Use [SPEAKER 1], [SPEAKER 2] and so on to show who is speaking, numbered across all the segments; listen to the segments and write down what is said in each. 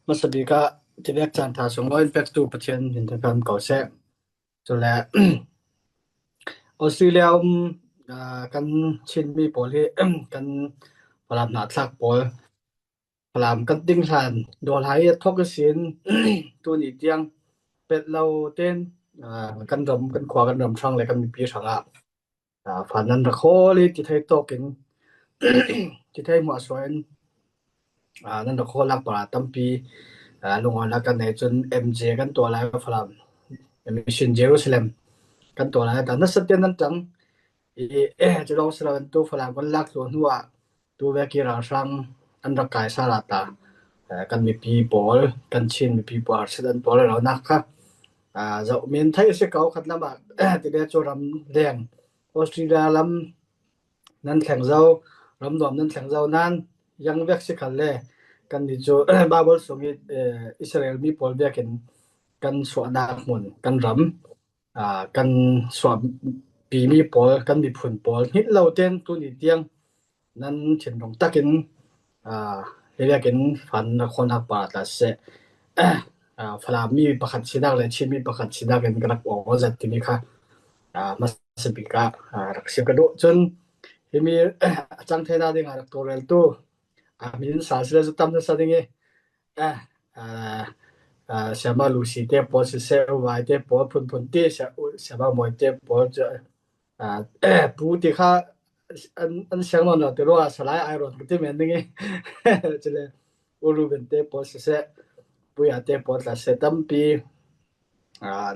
[SPEAKER 1] Masabika tibek chan tha songlo impact tu pathian hin thakam ko se chole Australia kan chin mi poli kan palam na thak pol palam kan ting hlan dol hai thok sin tu ni tiang pet lau ten kan rom kan khwa kan rom thang le kan mi pi thanga phanan ra kholi ti thai tokin ti thai mo soen nan ra kholak para tampi lungon la kan nei chun MJ kan to lai phalam mission Jerusalem kan to lai ta na satyan nan tang Jerusalem tu phalam kan lak lo nuwa tu ve ki ra sang an ra kai sara ta kan mi pi pol kan chin mi pi par sedan pol ra nak kha zo min thai se kau khat lama ti de choram leng Australia lam nan thang zau ram dom nan thang zau nan yang vek se khal le kan ni jo babol songi Israel mi pol bekin kan swa dak mun kan ram kan swa pi mi pol kan mi phun pol hit lo ten tu ni tiang nan chen rong takin bekin fan na khona pa ta se phla mi pakhat sidak le chimi pakhat sidak en grak o zat ti ni kha masabika raksip ka do chun himi chang thena ding arak torel tu min sasre zu tam sa ding sama lucy te po se wai te po phun te sama moi te po pu ti kha an sang non te ro salai iron te men ding chele uru ben te po se pu ya te po la se tam pi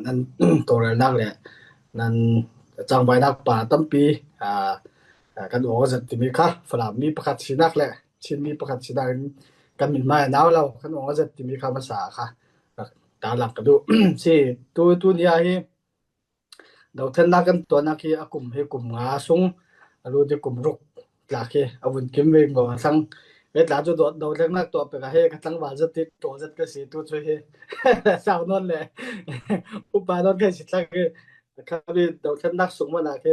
[SPEAKER 1] nan torel nak le nan chang bai nak pa tam pi kan o zat ti mi kha phla mi pakhat sinak le chin mi pakhat sidak kan min mai naw lo kan o zat ti mi kha ma sa kha ta lak ka du si tu nia hi do than na kan to na ki akum he kum nga sung alu de kum ruk la ke awun kim ve ngo sang et la jo do lek nak to pe ka he ka tang wa zat ti to zat ka si tu chhe he saw non le upa non ke si tla ke ka bi do than nak sung ma na ke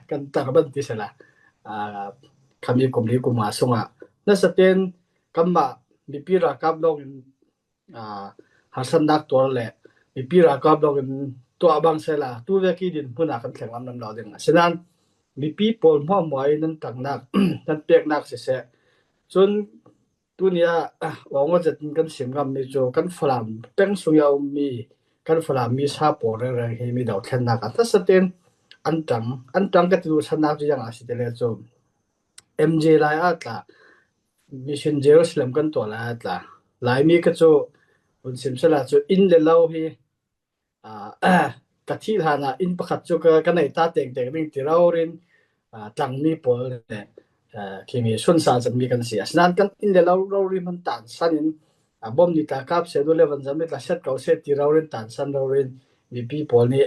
[SPEAKER 1] kan ta ban ti sala kami kumli kuma sunga na saten kamma bipira kablong hasan dak tor le bipira kablong to abang sela tu ve ki din puna kan thlengam nam lo ding senan bipi pol mo moi nan tang nak nan pek nak se chun tunia wango jet kan simgam mi jo kan phlam peng suyau mi kan phlam mi sa por re he mi do thlen nak ta saten an tang ka tu sanak ju yang asitele jo MJ lai atla mission Jerusalem kan to la atla lai mi ka chu un sim sala chu in le law hi ka thi thana in pakhat chu ka nei ta teng ring ti rawrin tlang mi pol le kimi sun sa jam mi kan sia snan kan in le law rawri man tan sanin bom ni ta kap se do levan jam la set kau se ti rawrin tan san rawrin mi pi pol ni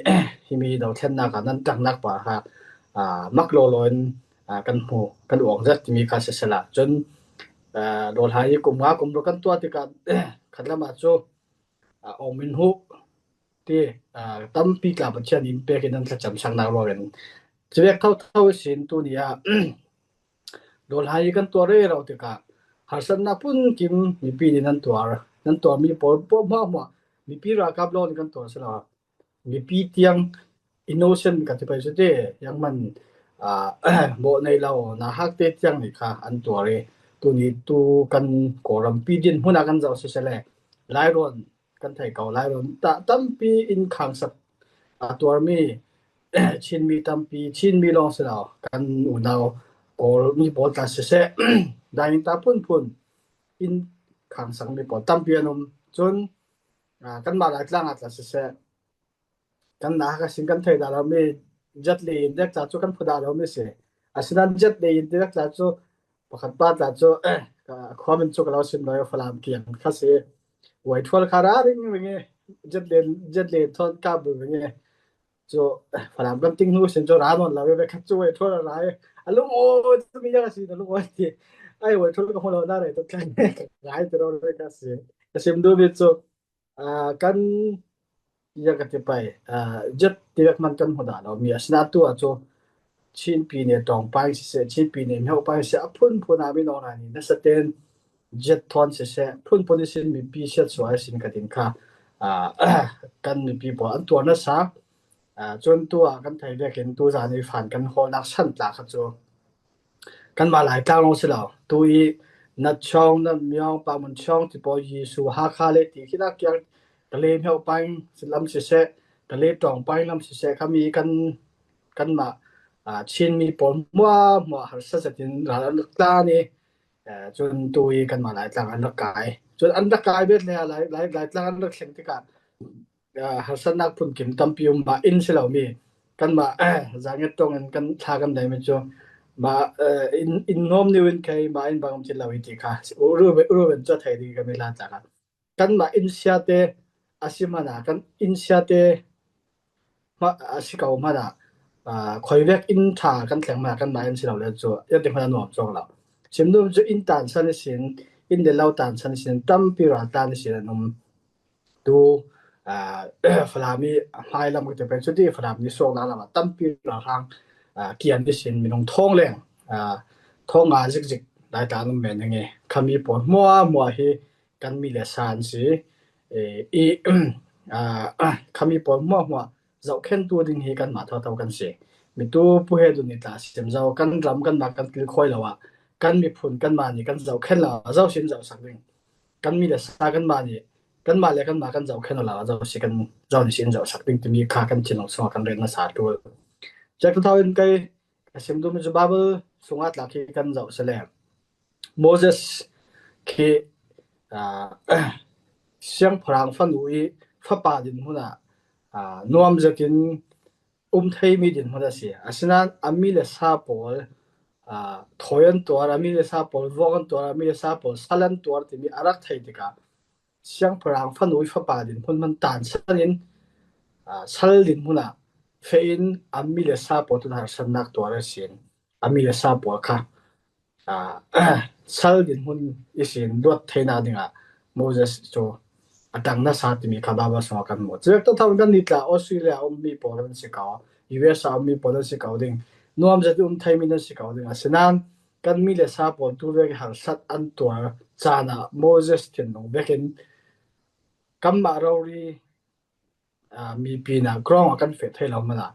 [SPEAKER 1] himi do thlen na ka nan tang nak pa ha mak lo loin kan hu kan ong zat mi ka se sala chon dol hai kum nga kum ro kan to ti ka khatlama chu ong min hu ti tam pi ka pa chan in pe ke nan cham sang na ro ren chwek thau sin tu nia dol hai kan to re ro ti ka harsan na pun kim mi pi ni nan to mi po ma mi pi ra kap lo ni kan to sala mi pi tiang innocent ka ti pa se te yang man bo nei lao na hak te tiang ni kha an to re tu ni tu kan koram pi din huna kan jaw se sele lai ron kan thai kau lai ron ta tam pi in khang sap tur mi chin mi tam pi chin mi long se lao kan u naw kol mi bol ta se dai ta pun in khang sang mi bol tam pi anom chun kan ma la tlang atla se kan na ka sing kan thai da la mi jat le dek cha chu kan phuda lo mi se asinan jat le dek cha chu pakhat pa ta chu khwamin chu kalo sim lo falam kian kha se wai thol khara ring nge jet le thon ka bu nge chu falam kan ting hu sen chu ra non la ve kha chu wai thol ra alu o chu mi ya si alu o ti ai wai thol ka hola na re to kan gai to ro ka se sim do bi chu kan ya ka ti pai jet tirek man kan hoda lo mi asna tu a chu chin pi ne tong pai se chin pi ne ho pai se phun a mi no na ni na saten jet thon se phun position mi pi set swai sin ka tin kha kan mi pi bo an tor na sa chon tu kan thai ve ken tu za ni fan kan hol nak san tla kha chu kan ma lai tang long se lo tu I na chong na myong pa mun chong ti po yi su ha kha le ti khina kya ka le mheu pai silam se ka le tong pai lam se kha mi kan ma chin mi pon mo har sa sa tin ra la ta niจนตุยกันมาหลายตางอันละกายจนอันละกายเบ็ดเลยหลายตางอันละเข็งที่กะหัสนักพุ่นกิมตัมปิวมาอินสิเรามีกันมาจางเงตรงกันทากันได้มั้ยจ้ะมาอินโฮมนิวินเคมาอินบางจิเราอีติค่ะรู้เป็นจะไทยดีกันไม่ลาจากกันมาอินเสียเตอาศิมานะกันอินเสียเตมาอาศิเก่ามานะคอยเวกอินทากันแข็งมากันมาอินสิเราเลยจ้ะยัดที่พนันหนอมจ้องเราชิมดูจะอินตันสันสินอินเดลาวตันสันสินตั้มพิราตันสินนุ่มดูฟลามีไฮลำก็จะเป็นชุดที่ฟลามีโซนาลำตั้มพิราทางเกียนที่สินมีน้องท้องแรงท้องอาจิกได้ตามนุ่มเป็นยังไงคำมีปนมัวให้กันมีเลสันสิคำมีปนมัวเราแค่ตัวดิ้งให้กันมาเท่ากันสิมีตัวผู้เฮดุนิตาสิมเรากันรำกันมากันกิลค่อยแล้วกันมีผลกันมานี่กันเจ้าแค่ละเจ้าสินเจ้าสักนึงกันมีแต่ซากันมานี่กันมาแล้วกันมากันเจ้าแค่ละเจ้าสิกันเจ้านี่สินเจ้าสักนึงจะมีค่ากันจินองสอกันเรียนมาสาตัวจากทุกท่านก็สิมดูมันจะบาเบสงอัดหลักกันเจ้าเสลมโมเสสที่เสียงพลังฟันอุยฟ้าป่าดินหัวน่ะนวมจะกินไทยมีดินหัวน่ะสิอาศัยนั้นอามีเลซาโปลถอยอันตัวรามีเลซาปอลวกันตัวรามีเลซาปอลสัลันตัวที่มีอารักไทยดีกว่าเสียงพลังฟันอุยฟ้าป่าดินพุ่นมันตันสัลินสัลดินพุ่นน่ะเฟอินอามีเลซาปอลตุนหาสันนักตัวเรสินอามีเลซาปอลค่ะสัลดินพุ่นอีสินรวดเทนาดิงโมเสสโจดังน่าสาธิมีคาบาบาสมากันหมดจากต้องทำกันนิดละออสเตรเลียมีปอลันสิเกาUSมีปอลันสิเกาดิงนวมจะไทยมีนั่นสิเกาดิงฉะนั้นกันมีเลซาปอลตัวเวกหันสัตอันตัวจานะโมเสสเทนนงเวกินกัมมาเรารีมีปีน่ะกรองกันเฟดให้เรามาละ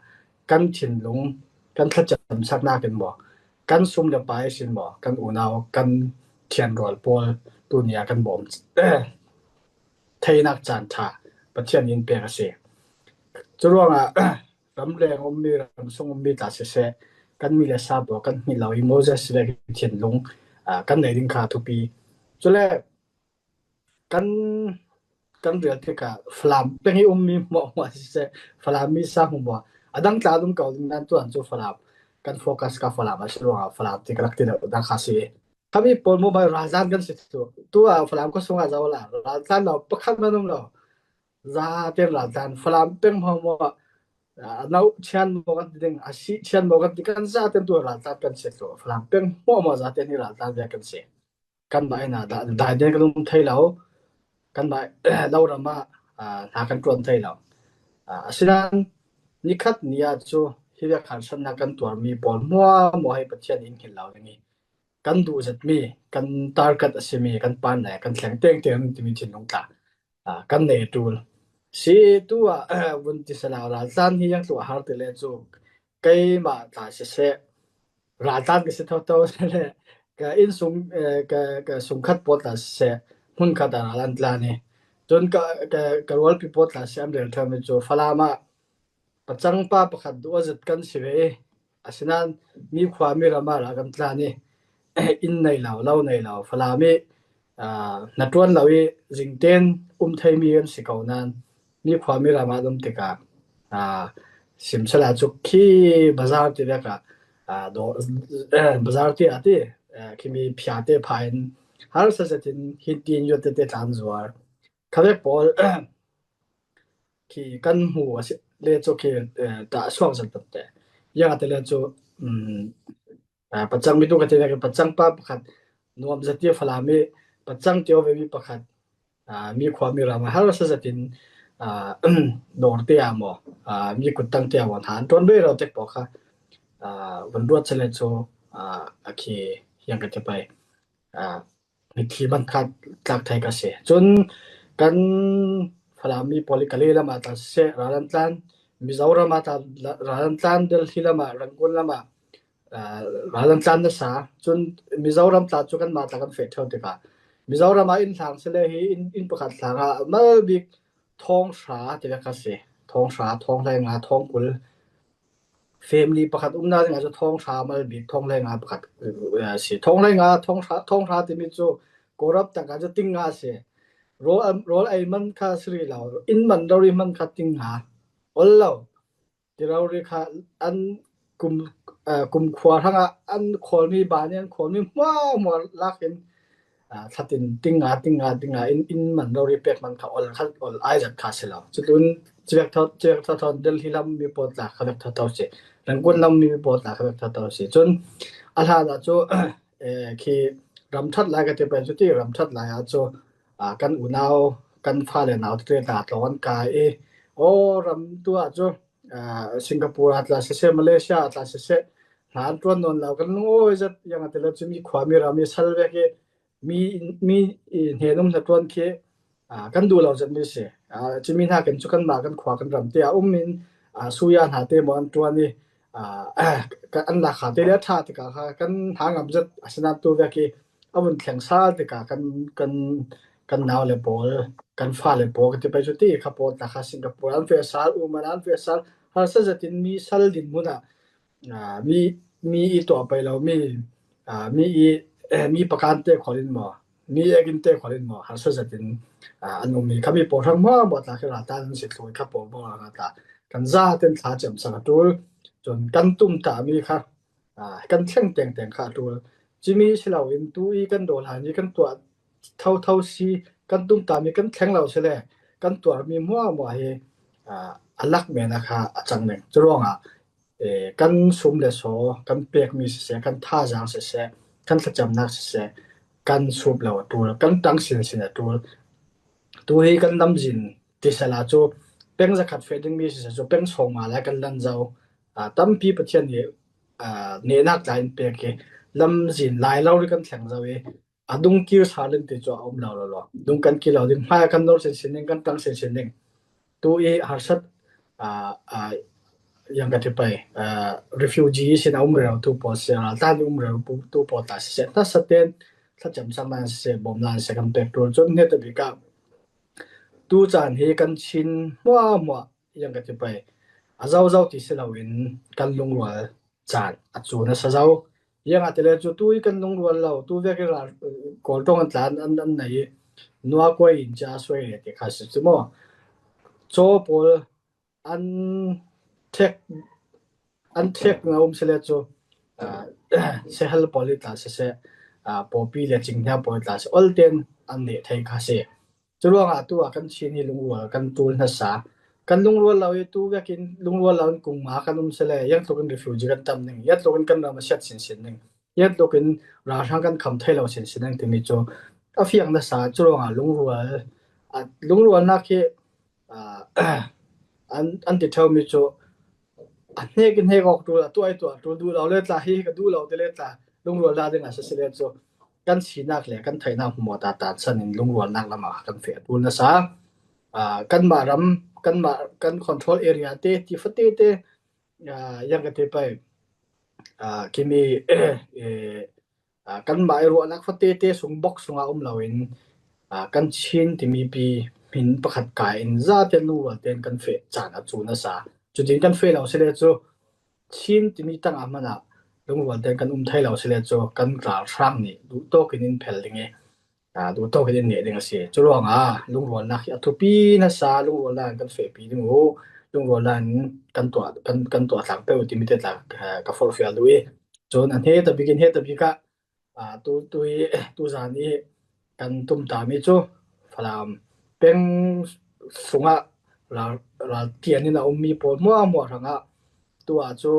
[SPEAKER 1] กันฉินลงกันขจัดสักหน้ากันบ่กันซุ่มจะไปสินบ่กันอูนาวกันเทียนรอลปอลตัวเนี้ยกันบ่ไทยนักจานทาประเทศยินเปียกเสียจะร้องรำแรงมีรำทรงมีตาเสะกันมีเลซาบอกกันมีเหล่าอิโมเสสเวกเทียนลงกันในดินคาทุปีจุแลกันเรียกที่กะฟลามเป็นให้มีหมอเสะฟลามมีซาหัวดังตาดุมเก่าดินนั้นตัวอันจูฟลามกันโฟกัสกับฟลามมาช่วยฟลามที่กระติดดังคาซีถ้ามีปนโมบายราซานกันสิตัวฟลามก็ส่งอาจจะว่าราซานเราประคับมันนุ่มเราซาเต็มราซานฟลามเป็นพอมว่าเราเชียนโมกันดิงอาชีเชียนโมกันดิกันซาเต็มตัวราซานกันเสร็จตัวฟลามเป็นพอมว่าซาเต็มนี่ราซานเดียกันเสร็จกันไปนะได้เดินกันลุ่มไทยเรากันไปเราละมาหากันกวนไทยเราฉะนั้นนี่คัดนี่จูที่จะขันสันนักกันตัวมีบอลมัวให้ประเทศอินเห็นเราอย่างนี้กันดูจัดมีกันตาร์กัดสิมีกันปานไหนกันแข็งเต้งที่มีจินลงตากันเนตูลสีตัววันที่สลาวราซานที่ยังตัวฮาร์ดเลจูไกมาตาเสะราซานก็สิเท่าเลยก็อินซุงก็ซุงคัดปอตาเสะหุ่นคัดอาลันตลานี่จนก็วอลปีปอตาเสะอันเดิมทำให้จูฟลามาปัจจังป้าประคัดดูจัดกันสิเวอาศัยนั้นมีความมีรามารากันตลานี่อินในเราในเราฟลามีนัดวันเราจิงเต้นไทยมีกันสิเก่านั้นมีความมีรามาดมติกาสิมสลาจุกขี้บาซาร์ที่เรียกโดบาซาร์ที่อาทิที่มีพิอาเตพายน์ฮาร์สเซตินฮิตตินยุติเตตันซัวร์เขาเรียกปอลที่กันหัวเลจุกที่ตาช่วงสันตัดแต่ยังอาจจะเลจุปัจจังมีตัวกันที่เรียกปัจจังป้าประคัดนวมจัดที่ฟลามีปัจจังเที่ยวเวมีประคัดมีความมีรามาฮาร์สเซตินโดนเตียมมีกุตังเตียวันหานตอนเบเราเจ็บปอกค่ะวันรวดเฉลยโซโอเคยังกันจะไป มิธีมันคัดจากไทยกะเสจนกันฟลามีปอลิกะเลละมาตาเสราลันตันมิซาวรามาตาราลันตันเดลฮิละมารังกุลละมาราลันตันนะสาจนมิซาวรามตาจุกันมาตากันเฟเทอติกามิซาวรามาอินทางเสเลฮีอินประคัดทางมาบิกทองสาติละกะเสทองสาทองไรงาทองกุลfamily ประคัดนางาจะทองสามาบิกทองไรงาประคัดสิทองไรงาทองสาติมิจูกอรับตากาจะติงงาเสrole ai man kha sri law in man dori man kha ting ha ollo tirawri kha an kum khwa thanga an kholmi banian kholmi ma lakin thatin tinga in man dori pek man kha ol ai jat kha selaw chutun chek tha del hilam mi pot la khalak tha taw se rangkun lam mi pot la khalak tha taw se chun alha da cho ki ram that la ga te pa chuti ram that la ya choกันอุนาวกันฟ้าและหนาวที่ตาตอนกายโอ้รำตัวจ้สิงคโปร์อัตลาสเซมาเลเซียอัตลาสเซหลานตัวนนเรากันโอ้ยจะยังแต่ละจะมีความมีรามีสัลเวกมีเห็นนุ่มตะตวนเคกันดูเราจะมีเสจะมีท่ากันจุกันมากันขวากันรำเตียมินสุยานหาเตมอนตัวนี้กันอันราคาเตเลียท่าติกากันหางอับจัดสนับตัวเวกเอาบนแข่งซาติกากันนาวle bol kan fa le bol ti pa chuti khapot ta kha singapore an fe sal umaran fe sal har sa jatin mi sal din muna mi I to pa lo mi pakan te kholin mo mi egin te kholin mo har sa jatin anu mi khami po thang ma bo ta kha ta an se thloi kha po bo nga ta kan za ten tha chem sa tul chon kan tum ta mi kha kan thleng teng kha tul jimi silaw in tu I kan dol han ni kan toเท่าซีกันตุ้มตามีกันแข็งเราใช่แหละกันตัวมีมัวเฮอัลลักแม่นะคะจังนึงจะร้องกันซุมเลโซกันเปียกมีเสกันท่าจางเสกันประจำนักเสกันซุบเราตัวกันตั้งสินตัวให้กันนำจินที่สลาจูเป็นจะขัดเฟดดิ้งมีเสจูเป็นส่งมาแล้วกันลันเจ้าตั้มปีประเทศนี้เนนักหลายเปียกลำจินหลายเราด้วยกันแข่งเจ้าadung ki salen te cho om la lo dung kan ki lo ding ma kan nor sen kan tang sen tu harsat yang ka te pai refugee sin umra tu po se la ta umra tu po ta se ta saten sa jam sama se bom lan se kan pek tu chon ne ta bi ka tu chan he kan chin mo yang ka te pai azau ti se la win kan lung wa chan achu na sa zauยังอาจจะเลยจุดตู้กันลงรัวเราตู้เรียกว่าก่อนต้องการอันไหนนัวกว่าอินจ้าสวยเลยที่ข้าศึกสมอโจบอลอันเทคเงาเสร็จโจเซฮัลบอลตาเสปอปีเลยจริงเนี่ยบอลตาเสอลเทนอันนี้ไทยข้าศึกจะรู้ว่าตัวกันชินีลงรัวกันตูนนัสากันลงรัวเราตู้ก็กินลงรัวเรากุมมากันเสร็จยังตัวกันรีฟิวจีกันตำหนึ่งยังตัวกันเรามาเช็ดสินหนึ่งยังตัวกันราชากันคำไทยเราสินหนึ่งถึงมีโจอาฟิยังนัสาจะรู้ว่าลงรัวนักที่อันที่เท่ามีโจอันนี้กันให้ออกตัวไอตัวดูเราเล่นตาให้ก็ดูเราเล่นตาลงรัวลาดึงอาศัยเสร็จโจกันสีนักเลยกันไทยนักหัวตาสันนินลงรัวนักละมากันเฟียดูนัสากันมารำกัน control area เตที่ฟัดเตยังกันไปคิมีกันมารัวนักฟัดเตส่งบ็อกซ์ส่งเราเองกันชินที่มีปีหินประคัดกายอินซาเตลูเตนกันเฟจานจูนัสาจุดนี้กันเฟเราเสด็จจูชินที่มีตั้งอามันลงวันเตนกันไทยเราเสด็จจูกันกลางช่างนี่ดูโตกินเพลลิงดูโตกินเนี่ยดึงเสียจะร้องลุงรัวนักทุปีนัสาลุงรัวนักกันเฟปีดึงโอ้ลุงรัวนันกันตัวหลังเป้าที่มีแต่หลังกับฟอลฟิลด้วยจนอันเฮตบิกินเฮตบิกะตัวจานี้กันตุ้มตามิจูฟลามเป็นสุงะเราเทียนนี่นะมีปนมัวทั้งตัวจู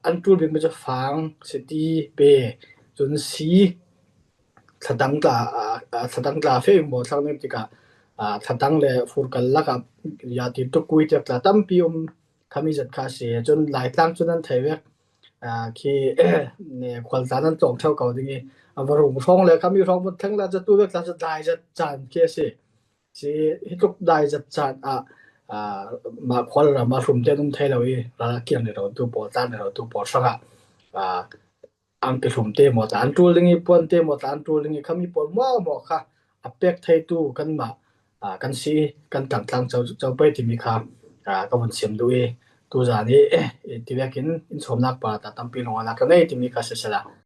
[SPEAKER 1] อันตูบินมันจะฟังสิตีเปจนสีถ้าดังกลาเฟมบ่สักนิดก็ถ้าดังเลยฟูร์กันละกับยาติดตุกุยจากตั้มพิมขมิจัดคาเสียจนหลายครั้งจนนั้นไทยเวก ki ne khwaltanan tong thau kau dingi awarung thong le kami thong mun thang la jatu bek la dai jat chan ke si hituk dai jat chan ma khwal ra ma rum te num thai lawi la kiam ne ro tu po tan ne ro tu po sanga ang ke rum te mo tan tu lingi pon te mo tan tu lingi kami pon mo kha apek thai tu kan ma kan si kan tang tang chau pai ti mi kha ka bun sim du tu za ni ti vekin in somnak pa ta tampi no la ka nei ti mi ka se sala